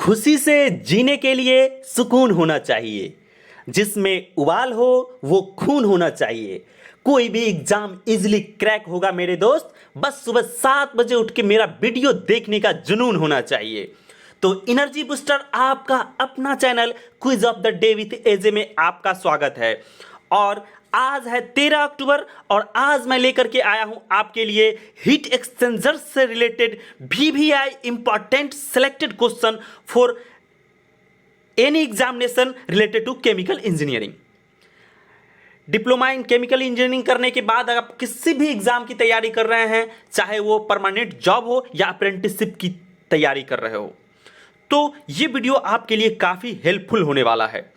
खुशी से जीने के लिए सुकून होना चाहिए, जिसमें उबाल हो वो खून होना चाहिए। कोई भी एग्जाम इजीली क्रैक होगा मेरे दोस्त, बस सुबह 7 बजे उठ के मेरा वीडियो देखने का जुनून होना चाहिए। तो एनर्जी बूस्टर आपका अपना channel quiz of the day with AJ में आपका स्वागत है। और आज है 13 अक्टूबर और आज मैं लेकर के आया हूं आपके लिए हीट एक्सचेंजर से related VVI important selected question for any examination related to chemical engineering. Diploma in chemical engineering करने के बाद अगर आप किसी भी एग्जाम की तैयारी कर रहे हैं, चाहे वो परमानेंट जॉब हो या अप्रेंटिसशिप की तैयारी कर रहे हो, तो ये वीडियो आपके लिए काफ़ी हेल्पफुल होने वाला है।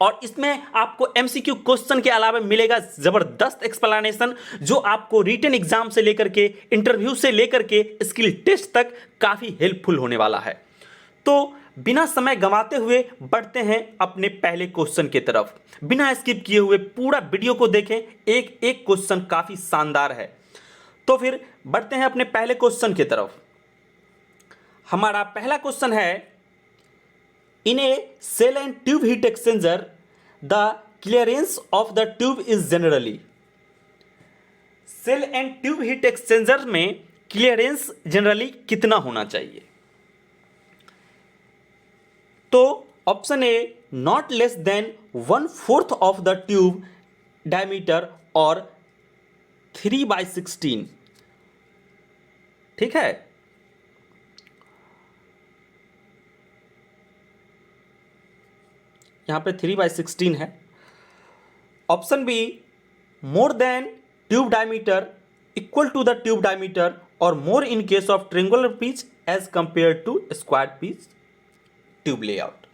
और इसमें आपको MCQ क्वेश्चन के अलावा मिलेगा ज़बरदस्त एक्सप्लेनेशन, जो आपको रिटन एग्जाम से लेकर के इंटरव्यू से लेकर के स्किल टेस्ट तक काफ़ी हेल्पफुल होने वाला है। तो बिना समय गंवाते हुए बढ़ते हैं अपने पहले क्वेश्चन की तरफ। बिना स्किप किए हुए पूरा वीडियो को देखें, एक एक क्वेश्चन काफ़ी शानदार है। तो फिर बढ़ते हैं अपने पहले क्वेश्चन की तरफ। हमारा पहला क्वेश्चन है, in a shell and tube heat exchanger the clearance of the tube is generally. Shell and tube heat exchanger में क्लियरेंस जनरली कितना होना चाहिए? तो option A, not less than 1/4 of the tube diameter और 3/16। ठीक है, यहां पे 3/16 है। Option B, more than tube diameter, equal to the tube diameter और more in case of triangular pitch as compare to square pitch tube layout.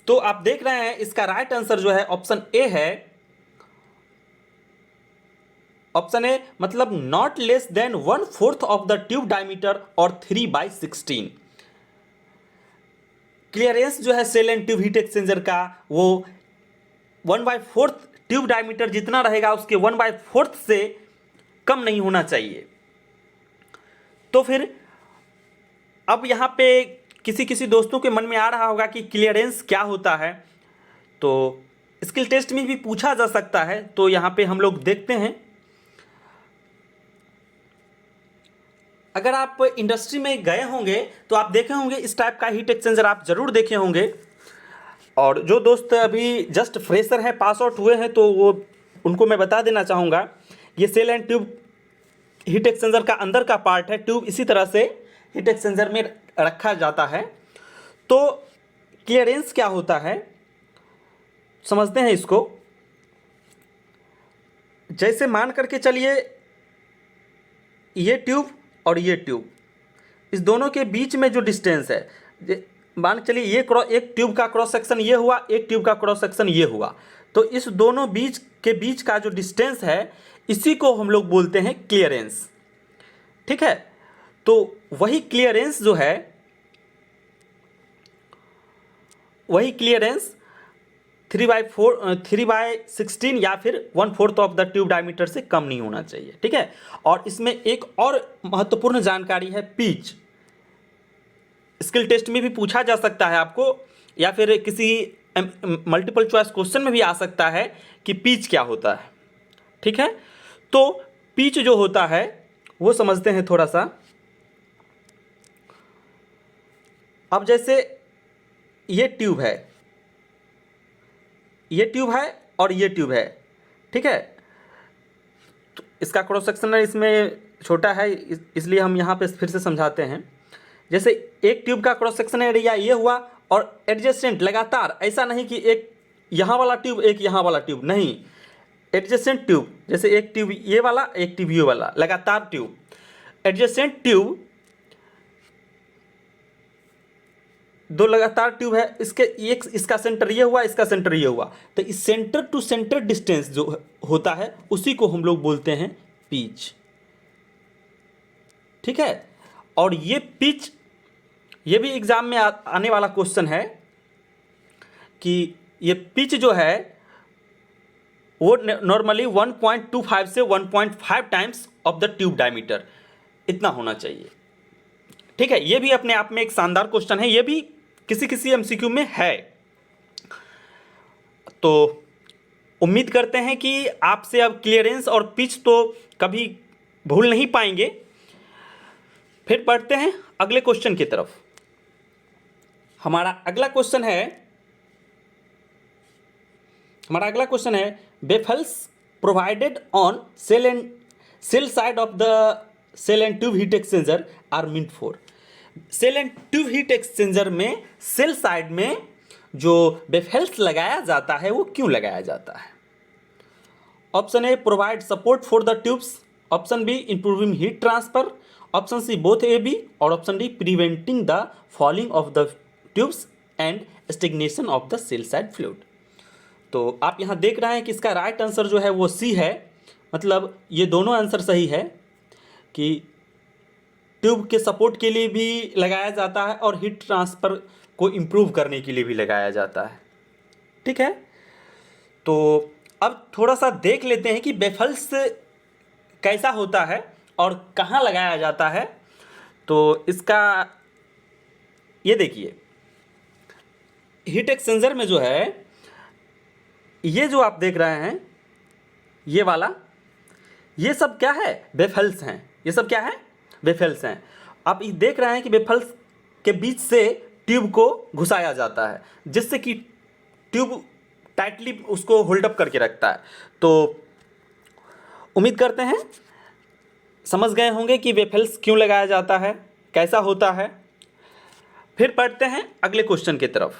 तो आप देख रहे हैं इसका राइट आंसर जो है ऑप्शन ए है। ऑप्शन ए मतलब not less than 1/4 of the tube diameter और 3/16। क्लियरेंस जो है shell and tube heat exchanger का वो 1/4 ट्यूब डायमीटर जितना रहेगा उसके 1/4 से कम नहीं होना चाहिए। तो फिर अब यहाँ पे किसी किसी दोस्तों के मन में आ रहा होगा कि क्लियरेंस क्या होता है, तो स्किल टेस्ट में भी पूछा जा सकता है। तो यहाँ पे हम लोग देखते हैं, अगर आप इंडस्ट्री में गए होंगे तो आप देखे होंगे इस टाइप का हीट एक्सचेंजर आप जरूर देखे होंगे। और जो दोस्त अभी जस्ट फ्रेशर हैं, पास आउट हुए हैं, तो वो उनको मैं बता देना चाहूँगा, ये shell and tube heat exchanger का अंदर का पार्ट है। ट्यूब इसी तरह से हीट एक्सचेंजर में रखा जाता है। तो क्लियरेंस क्या होता है समझते हैं इसको। जैसे मान करके चलिए ये ट्यूब और ये ट्यूब, इस दोनों के बीच में जो डिस्टेंस है, मान चलिए ये एक ट्यूब का क्रॉस सेक्शन ये हुआ, एक ट्यूब का क्रॉस सेक्शन ये हुआ, तो इस दोनों बीच का जो डिस्टेंस है इसी को हम लोग बोलते हैं क्लियरेंस। ठीक है, तो वही क्लियरेंस जो है, वही क्लियरेंस 3/16 या फिर 1/4 ऑफ द ट्यूब डायमीटर से कम नहीं होना चाहिए। ठीक है, और इसमें एक और महत्वपूर्ण जानकारी है, पिच। स्किल टेस्ट में भी पूछा जा सकता है आपको, या फिर किसी मल्टीपल चॉइस क्वेश्चन में भी आ सकता है कि पिच क्या होता है। ठीक है, तो पिच जो होता है वो समझते हैं थोड़ा सा। अब जैसे ये ट्यूब है, ये ट्यूब है और ये ट्यूब है। ठीक है, तो इसका क्रॉस सेक्शन इसमें छोटा है, इसलिए हम यहाँ पे फिर से समझाते हैं। जैसे एक ट्यूब का क्रॉस सेक्शन एरिया ये हुआ और एडजेसेंट लगातार, ऐसा नहीं कि एक यहाँ वाला ट्यूब एक यहाँ वाला ट्यूब, नहीं, एडजेसेंट ट्यूब, जैसे एक ट्यूब ये वाला एक ट्यूब ये वाला, लगातार ट्यूब, एडजेसेंट ट्यूब, दो लगातार ट्यूब है, इसके एक इसका सेंटर ये हुआ, इसका सेंटर ये हुआ, तो इस सेंटर टू सेंटर डिस्टेंस जो होता है उसी को हम लोग बोलते हैं पिच। ठीक है, और ये पिच, ये भी एग्जाम में आने वाला क्वेश्चन है कि ये पिच जो है वो नॉर्मली 1.25 से 1.5 times of the tube diameter इतना होना चाहिए। ठीक है, ये भी अपने आप में एक शानदार क्वेश्चन है, ये भी किसी किसी एमसीक्यू में है। तो उम्मीद करते हैं कि आपसे अब क्लियरेंस और पिच तो कभी भूल नहीं पाएंगे। फिर बढ़ते हैं अगले क्वेश्चन की तरफ। हमारा अगला क्वेश्चन है baffles provided on shell side of the shell and tube heat exchanger are meant for. Shell and tube heat exchanger में सेल साइड में जो बेफल्स लगाया जाता है वो क्यों लगाया जाता है? Option A provide support for the tubes, option B improving heat transfer, option C both A B, और option D preventing the falling of the tubes and stagnation of the shell side fluid. तो आप यहाँ देख रहे हैं कि इसका right answer जो है वो सी है। मतलब ये दोनों आंसर सही है कि ट्यूब के सपोर्ट के लिए भी लगाया जाता है और हीट ट्रांसफ़र को इम्प्रूव करने के लिए भी लगाया जाता है। ठीक है, तो अब थोड़ा सा देख लेते हैं कि बेफल्स कैसा होता है और कहाँ लगाया जाता है। तो इसका ये देखिए, हीट एक्सचेंजर में जो है ये जो आप देख रहे हैं ये वाला, ये सब क्या है? बेफल्स हैं। ये सब क्या है? बेफल्स हैं। आप ये देख रहे हैं कि बेफल्स के बीच से ट्यूब को घुसाया जाता है जिससे कि ट्यूब टाइटली उसको होल्ड अप करके रखता है। तो उम्मीद करते हैं समझ गए होंगे कि बेफल्स क्यों लगाया जाता है, कैसा होता है। फिर पढ़ते हैं अगले क्वेश्चन की तरफ।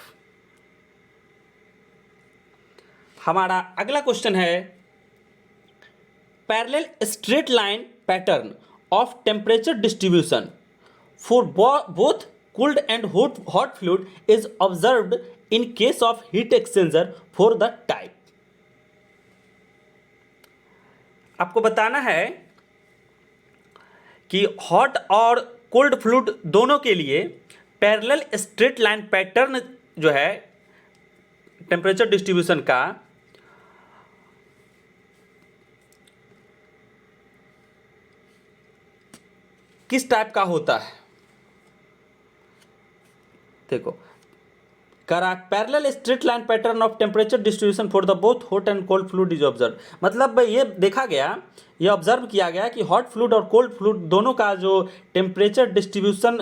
हमारा अगला क्वेश्चन है parallel straight line pattern of temperature distribution for both cooled and hot fluid is observed in case of heat exchanger for the type। आपको बताना है कि हॉट और कोल्ड फ्लूइड दोनों के लिए पैरेलल स्ट्रेट लाइन पैटर्न जो है टेम्परेचर डिस्ट्रीब्यूशन का किस टाइप का होता है। देखो, करा parallel straight line pattern of temperature distribution for the both hot and cold fluid is observe. मतलब ये देखा गया, ये ऑब्जर्व किया गया कि हॉट फ्लूइड और कोल्ड फ्लूइड दोनों का जो टेम्परेचर डिस्ट्रीब्यूशन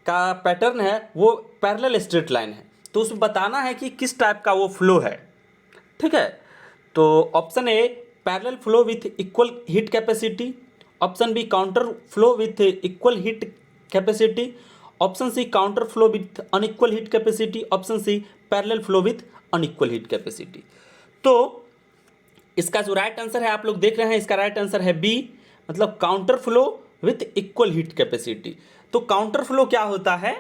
का पैटर्न है वो पैरेलल स्ट्रेट लाइन है। तो उसमें बताना है कि किस टाइप का वो फ्लो है। ठीक है, तो option A parallel flow with equal heat capacity, option B counter flow with equal heat capacity, option C counter flow with unequal heat capacity, option C parallel flow with unequal heat capacity. तो इसका जो right answer है आप लोग देख रहे हैं, इसका राइट आंसर है बी, मतलब counter flow with equal heat capacity. तो काउंटर फ्लो क्या होता है,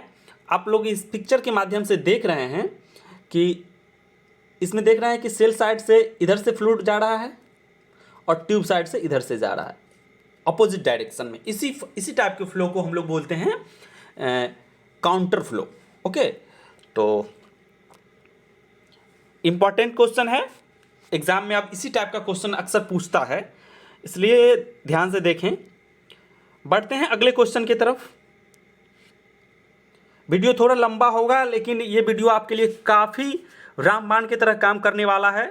आप लोग इस पिक्चर के माध्यम से देख रहे हैं कि इसमें देख रहे हैं कि सेल साइड से इधर से फ्लूइड जा रहा है और ट्यूब साइड से इधर से जा रहा है अपोजिट डायरेक्शन में। इसी टाइप के फ्लो को हम लोग बोलते हैं काउंटर फ्लो। ओके, तो इंपॉर्टेंट क्वेश्चन है, एग्जाम में आप इसी टाइप का क्वेश्चन अक्सर पूछता है, इसलिए ध्यान से देखें। बढ़ते हैं अगले क्वेश्चन की तरफ। वीडियो थोड़ा लंबा होगा लेकिन ये वीडियो आपके लिए काफ़ी रामबाण की तरह काम करने वाला है,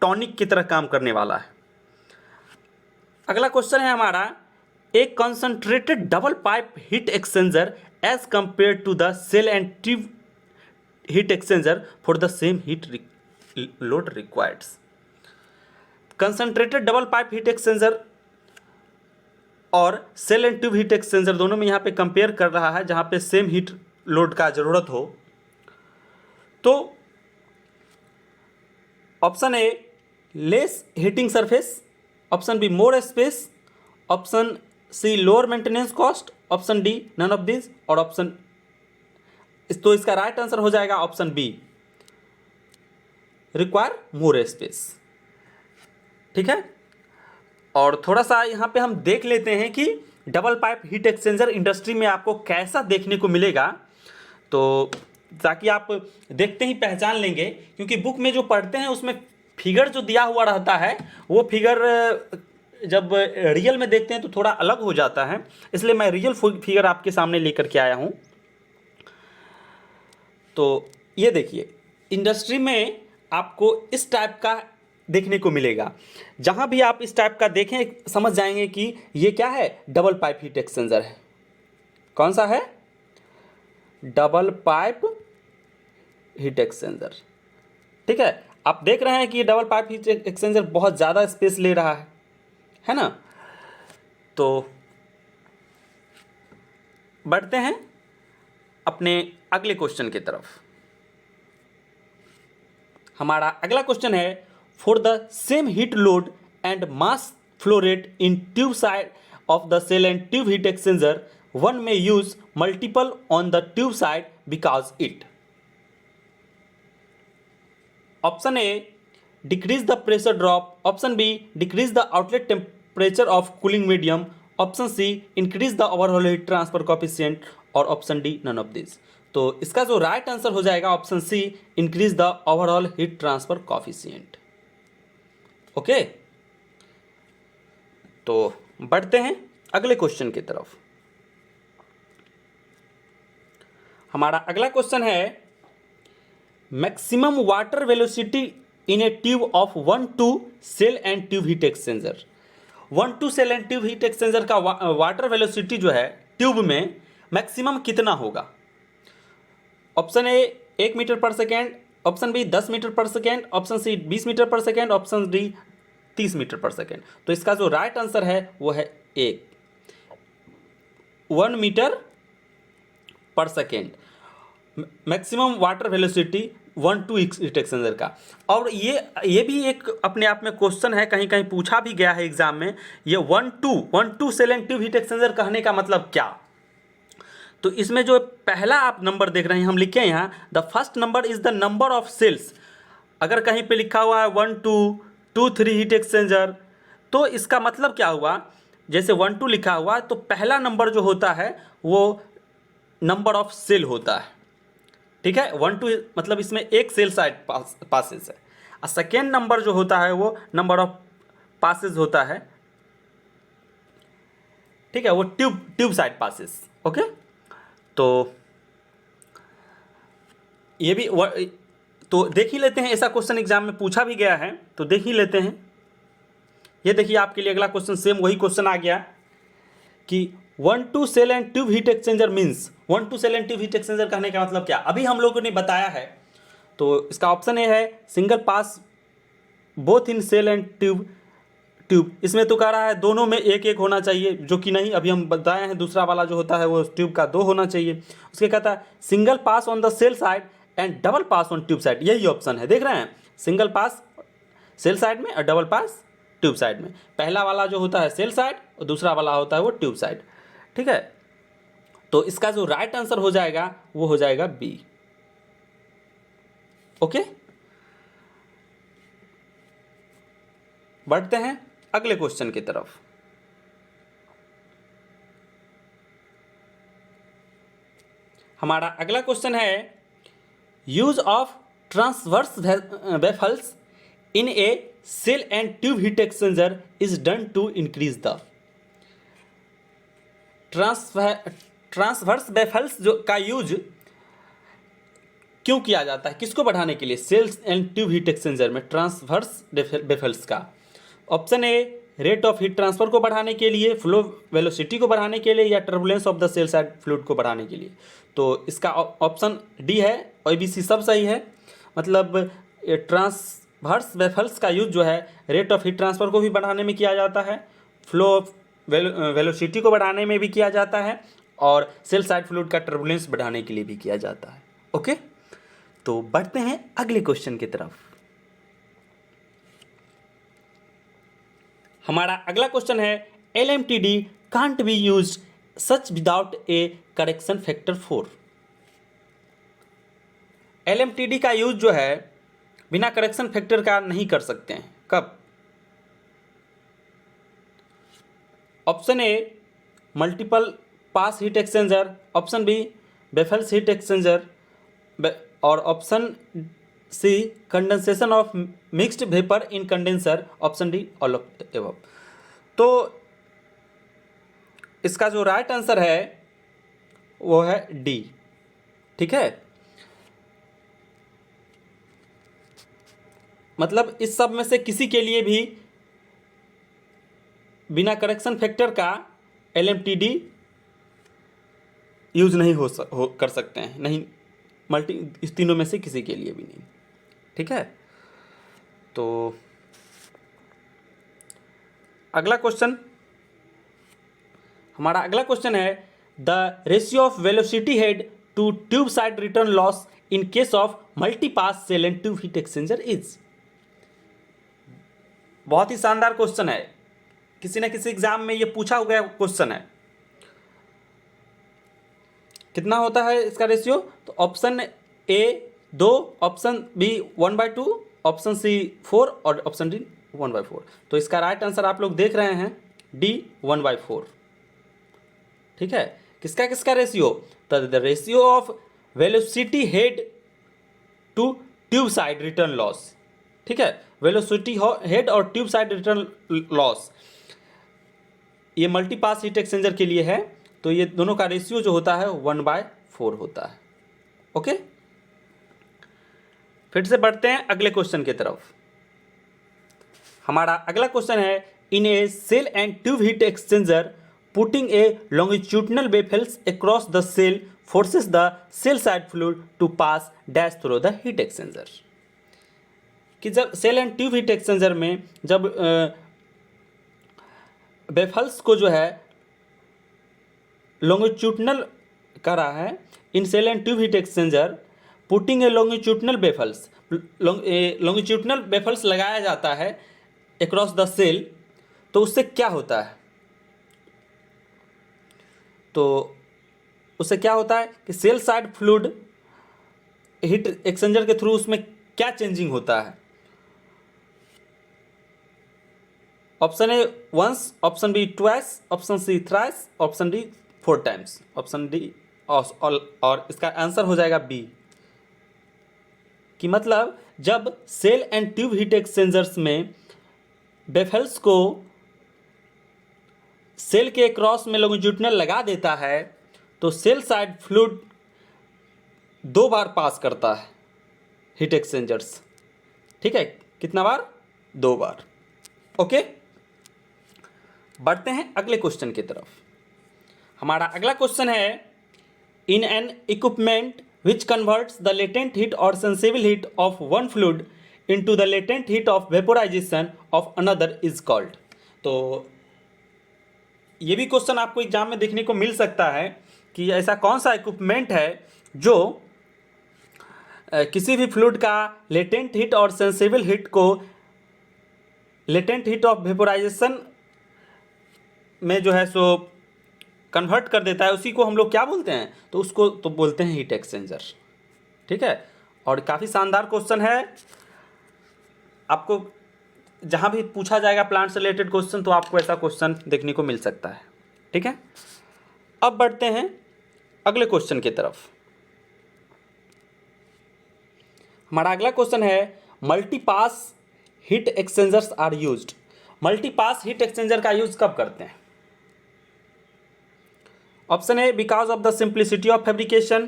टॉनिक की तरह काम करने वाला है। अगला क्वेश्चन है हमारा, a concentrated double pipe heat exchanger as compare to the shell and tube heat exchanger for the same heat load required. Concentrated double pipe heat exchanger और shell and tube heat exchanger दोनों में यहाँ पे compare कर रहा है जहाँ पे सेम हीट लोड का ज़रूरत हो। तो option A less heating surface, option B more space, option C lower maintenance cost, option D none of this, और ऑप्शन तो इसका राइट आंसर हो जाएगा option B, require more space. ठीक है, और थोड़ा सा यहाँ पे हम देख लेते हैं कि double pipe heat exchanger industry में आपको कैसा देखने को मिलेगा, तो ताकि आप देखते ही पहचान लेंगे। क्योंकि बुक में जो पढ़ते हैं उसमें फिगर जो दिया हुआ रहता है वो फिगर जब रियल में देखते हैं तो थोड़ा अलग हो जाता है, इसलिए मैं रियल फिगर आपके सामने लेकर के आया हूँ। तो ये देखिए, इंडस्ट्री में आपको इस टाइप का देखने को मिलेगा। जहाँ भी आप इस टाइप का देखें समझ जाएंगे कि ये क्या है, डबल पाइप हीट एक्सचेंजर है। कौन सा है, डबल पाइप हीट एक्सचेंजर। ठीक है, आप देख रहे हैं कि ये डबल पाइप हीट एक्सचेंजर बहुत ज़्यादा स्पेस ले रहा है ना। तो बढ़ते हैं अपने अगले क्वेश्चन की तरफ। हमारा अगला क्वेश्चन है, for the same heat load and mass flow rate in tube side of the shell and tube heat exchanger one में use multiple on the tube side because it. Option A, decrease the pressure drop. Option B, decrease the outlet temperature of cooling medium. Option C, increase the overall heat transfer coefficient. और option D, none of this. तो इसका जो right answer हो जाएगा option C, increase the overall heat transfer coefficient. Okay, तो बढ़ते हैं अगले क्वेश्चन की तरफ। हमारा अगला क्वेश्चन है, maximum water velocity in a tube of 1-2 shell and tube heat exchanger. 1-2 shell and tube heat exchanger का वाटर वेलोसिटी जो है ट्यूब में मैक्सिमम कितना होगा। Option A 1 meter per second, option B 10 meter per second, option C 20 meter per second, option D 30 meter per second. तो इसका जो right answer है वो है 1 meter per second maximum water velocity 1-2 heat exchanger का। और ये भी एक अपने आप में क्वेश्चन है, कहीं कहीं पूछा भी गया है एग्जाम में। ये 1-2 shell and tube heat exchanger कहने का मतलब क्या। तो इसमें जो पहला आप नंबर देख रहे हैं, हम लिखे यहाँ the first number is the number of shells. अगर कहीं पे लिखा हुआ है 1-2, 2-3 हीट एक्सचेंजर, तो इसका मतलब क्या हुआ, जैसे 1-2 लिखा हुआ तो पहला नंबर जो होता है वो नंबर ऑफ सेल होता है। ठीक है, 1-2 मतलब इसमें एक सेल साइड पासेस है, और सेकेंड नंबर जो होता है वो नंबर ऑफ पासेस होता है। ठीक है, वो ट्यूब साइड पासेस। ओके, तो ये भी तो देख ही लेते हैं, ऐसा क्वेश्चन एग्जाम में पूछा भी गया है, तो देख ही लेते हैं। ये देखिए आपके लिए अगला क्वेश्चन, सेम वही क्वेश्चन आ गया कि 1-2 shell and tube heat exchanger means. 1-2 shell and tube heat exchanger कहने का मतलब क्या, अभी हम लोगों ने बताया है। तो इसका ऑप्शन ए है single pass both in shell and tube. इसमें तो कह रहा है दोनों में एक एक होना चाहिए, जो कि नहीं, अभी हम बताए हैं दूसरा वाला जो होता है वो ट्यूब का 2 होना चाहिए। उसके कहता है single pass on the shell side and double pass on tube side. यही ऑप्शन है, देख रहे हैं, सिंगल पास सेल साइड में और डबल पास ट्यूब साइड में। पहला वाला जो होता है सेल साइड और दूसरा वाला होता है वो ट्यूब साइड। ठीक है, तो इसका जो राइट आंसर हो जाएगा वो हो जाएगा बी। ओके, बढ़ते हैं अगले क्वेश्चन की तरफ। हमारा अगला क्वेश्चन है, use of transverse baffles in a shell and tube heat exchanger is done to increase the. Transverse baffles जो का यूज क्यों किया जाता है, किसको बढ़ाने के लिए, shells and tube heat exchanger में ट्रांसवर्स वेफल्स का। Option A, rate of heat transfer को बढ़ाने के लिए, फ्लो वेलोसिटी को बढ़ाने के लिए, या turbulence of the shell side fluid को बढ़ाने के लिए। तो इसका ऑप्शन डी है, और बी सी सब सही है। मतलब ट्रांसवर्स वेफल्स का यूज जो है रेट ऑफ हीट ट्रांसफर को भी बढ़ाने में किया जाता है, फ्लो वेलोसिटी को बढ़ाने में भी किया जाता है, और सेल साइड फ्लूइड का टर्बुलेंस बढ़ाने के लिए भी किया जाता है। ओके, तो बढ़ते हैं अगले क्वेश्चन की तरफ। हमारा अगला क्वेश्चन है, LMTD can't be used such without A correction factor 4। LMTD का यूज जो है बिना करेक्शन फैक्टर का नहीं कर सकते हैं, कब। Option A, multiple pass heat exchanger, option B baffles heat exchanger, और option C condensation of mixed vapour in condenser, option D all of above. तो इसका जो राइट आंसर है वो है डी। ठीक है, मतलब इस सब में से किसी के लिए भी बिना करेक्शन फैक्टर का LMTD यूज़ नहीं कर सकते हैं, नहीं मल्टी, इस तीनों में से किसी के लिए भी नहीं। ठीक है, तो अगला क्वेश्चन, हमारा अगला क्वेश्चन है the ratio of velocity head to tube side return loss in case of multipass shell and tube heat exchanger is. बहुत ही शानदार क्वेश्चन है, किसी न किसी एग्जाम में ये पूछा गया क्वेश्चन है। कितना होता है इसका रेशियो? तो option A 2, option B 1/2, option C 4 और ऑप्शन डी 1/4। तो इसका राइट आंसर आप लोग देख रहे हैं डी 1/4। ठीक है, किसका किसका रेशियो? तो the ratio of velocity head to tube side return loss. ठीक है, वेलोसिटी हेड और ट्यूब साइड रिटर्न लॉस ये मल्टीपास हीट एक्सचेंजर के लिए है, तो ये दोनों का रेशियो जो होता है 1/4 होता है। ओके, फिर से बढ़ते हैं अगले क्वेश्चन की तरफ। हमारा अगला क्वेश्चन है in a shell and tube heat exchanger putting a longitudinal baffles across the shell forces the shell side fluid to pass dash through the heat exchanger. कि जब shell and tube heat exchanger में जब baffles को जो है longitudinal करा है, in shell and tube heat exchanger putting a longitudinal baffles, longitudinal baffles लगाया जाता है अक्रॉस द सेल, तो उससे क्या होता है? तो उससे क्या होता है कि shell side fluid heat exchanger के थ्रू उसमें क्या चेंजिंग होता है? Option A once, option B twice, option C thrice, option D 4 times, option D और इसका आंसर हो जाएगा बी। कि मतलब जब shell and tube heat exchangers में बेफेल्स को सेल के क्रॉस में लॉन्गिट्यूडनल लगा देता है, तो सेल साइड फ्लूइड 2 बार पास करता है हीट एक्सचेंजर्स। ठीक है, कितना बार? 2 बार। ओके, बढ़ते हैं अगले क्वेश्चन की तरफ। हमारा अगला क्वेश्चन है in an equipment which converts the latent heat or sensible heat of one fluid into the latent heat of vaporization of another is called। तो ये भी क्वेश्चन आपको एग्जाम में देखने को मिल सकता है कि ऐसा कौन सा इक्विपमेंट है जो किसी भी फ्लूइड का लेटेंट हीट और सेंसिबल हीट को लेटेंट हीट ऑफ वेपोराइजेशन में जो है सो कन्वर्ट कर देता है। उसी को हम लोग क्या बोलते हैं? तो उसको तो बोलते हैं हीट एक्सचेंजर। ठीक है, और काफ़ी शानदार क्वेश्चन है। आपको जहाँ भी पूछा जाएगा प्लांट से रिलेटेड क्वेश्चन, तो आपको ऐसा क्वेश्चन देखने को मिल सकता है। ठीक है, अब बढ़ते हैं अगले क्वेश्चन की तरफ। हमारा अगला क्वेश्चन है multipass heat exchangers are used. Multipass heat exchanger का यूज कब करते हैं? Option A because of the simplicity of fabrication,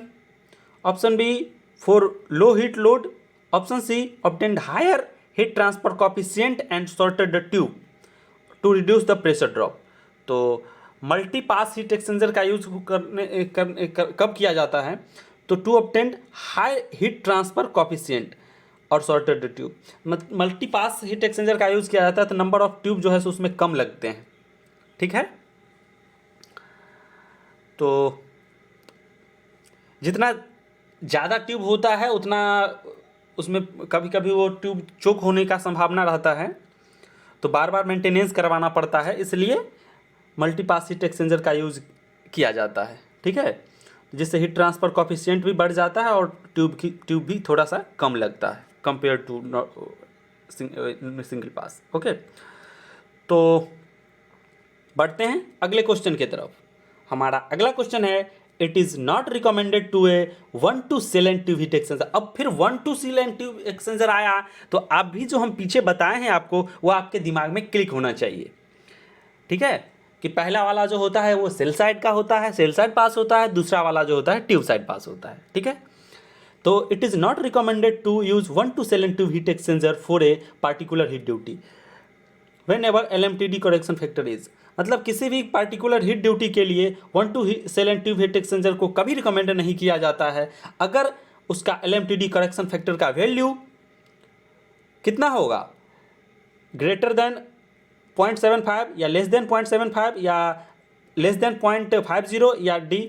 option B for low heat load, option C obtained higher heat transfer coefficient and shorted the tube to reduce the pressure drop. तो multipass heat exchanger का use कब किया जाता है? तो to obtained high heat transfer coefficient और shorted the tube. Multipass heat exchanger का use किया जाता है तो नंबर ऑफ ट्यूब जो है सो उसमें कम लगते हैं। ठीक है, तो जितना ज़्यादा ट्यूब होता है उतना उसमें कभी कभी वो ट्यूब चोक होने का संभावना रहता है, तो बार बार मेंटेनेंस करवाना पड़ता है, इसलिए मल्टीपास हीट एक्सचेंजर का यूज़ किया जाता है। ठीक है, जिससे हीट ट्रांसफर कोएफिशिएंट भी बढ़ जाता है और ट्यूब भी थोड़ा सा कम लगता है compare to single pass. Okay, तो बढ़ते हैं अगले क्वेश्चन की तरफ। हमारा अगला क्वेश्चन है it is not recommended to a 1-2 shell and tube heat exchanger. अब फिर 1-2 सेल एंड ट्यूब एक्सचेंजर आया, तो आप भी जो हम पीछे बताए हैं आपको, वो आपके दिमाग में क्लिक होना चाहिए। ठीक है, कि पहला वाला जो होता है वो सेल साइड का होता है, सेल साइड पास होता है, दूसरा वाला जो होता है ट्यूब साइड पास होता है। ठीक है, तो it is not recommended to use 1 to selective heat exchanger for a particular heat duty whenever LMTD correction factor is, मतलब किसी भी पार्टिकुलर हीट ड्यूटी के लिए 1 to selective heat exchanger को कभी रिकमेंड नहीं किया जाता है अगर उसका LMTD करेक्शन फैक्टर का वैल्यू कितना होगा, ग्रेटर देन 0.75 या लेस देन 0.75 या लेस देन 0.50 या डी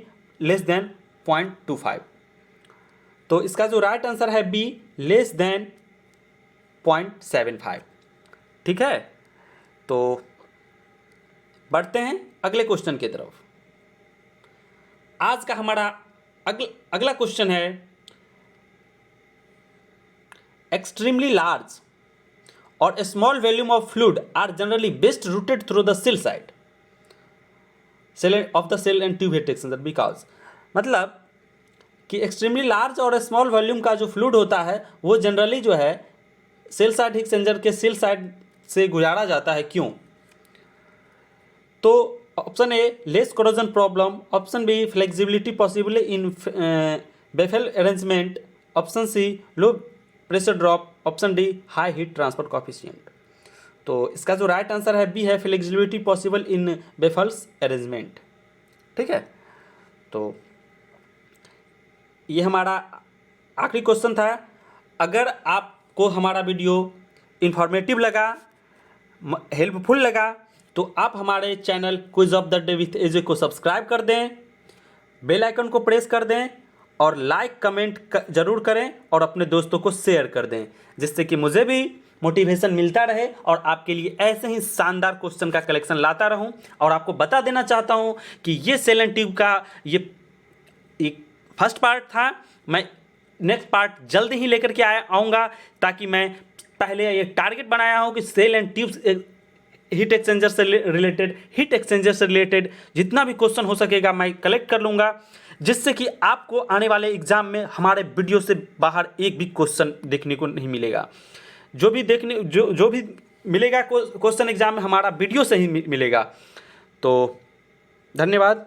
लेस देन 0.25। तो इसका जो राइट आंसर है बी, लेस देन 0.75। ठीक है, तो बढ़ते हैं अगले क्वेश्चन की तरफ। आज का हमारा अगला क्वेश्चन है, एक्सट्रीमली लार्ज और small volume of fluid are generally best routed through the shell side of the shell and tube heat exchanger because, मतलब कि एक्सट्रीमली लार्ज और स्मॉल वॉल्यूम का जो फ्लूइड होता है वो जनरली जो है सेल साइड हीट एक्सचेंजर के सेल साइड से गुजारा जाता है, क्यों? तो option A less corrosion problem, option B flexibility possible in baffle arrangement, option C low pressure drop, option D high heat transfer coefficient. तो इसका जो राइट आंसर है बी है, फ्लेक्सिबिलिटी पॉसिबल इन बेफल्स अरेंजमेंट। ठीक है, तो ये हमारा आखिरी क्वेश्चन था। अगर आपको हमारा वीडियो इन्फॉर्मेटिव लगा, हेल्पफुल लगा, तो आप हमारे channel quiz of the day with AJ को सब्सक्राइब कर दें, बेल आइकन को प्रेस कर दें और लाइक कमेंट ज़रूर करें और अपने दोस्तों को शेयर कर दें, जिससे कि मुझे भी मोटिवेशन मिलता रहे और आपके लिए ऐसे ही शानदार क्वेश्चन का कलेक्शन लाता रहूं। और आपको बता देना चाहता हूं कि ये सेल एंड ट्यूब का ये एक फर्स्ट पार्ट था, मैं नेक्स्ट पार्ट जल्दी ही लेकर के आऊँगा, ताकि मैं पहले ये टारगेट बनाया हूँ कि shell and tube heat exchanger से रिलेटेड जितना भी क्वेश्चन हो सकेगा मैं कलेक्ट कर लूँगा, जिससे कि आपको आने वाले एग्जाम में हमारे वीडियो से बाहर एक भी क्वेश्चन देखने को नहीं मिलेगा। जो भी मिलेगा क्वेश्चन एग्जाम में हमारा वीडियो से ही मिलेगा। तो धन्यवाद।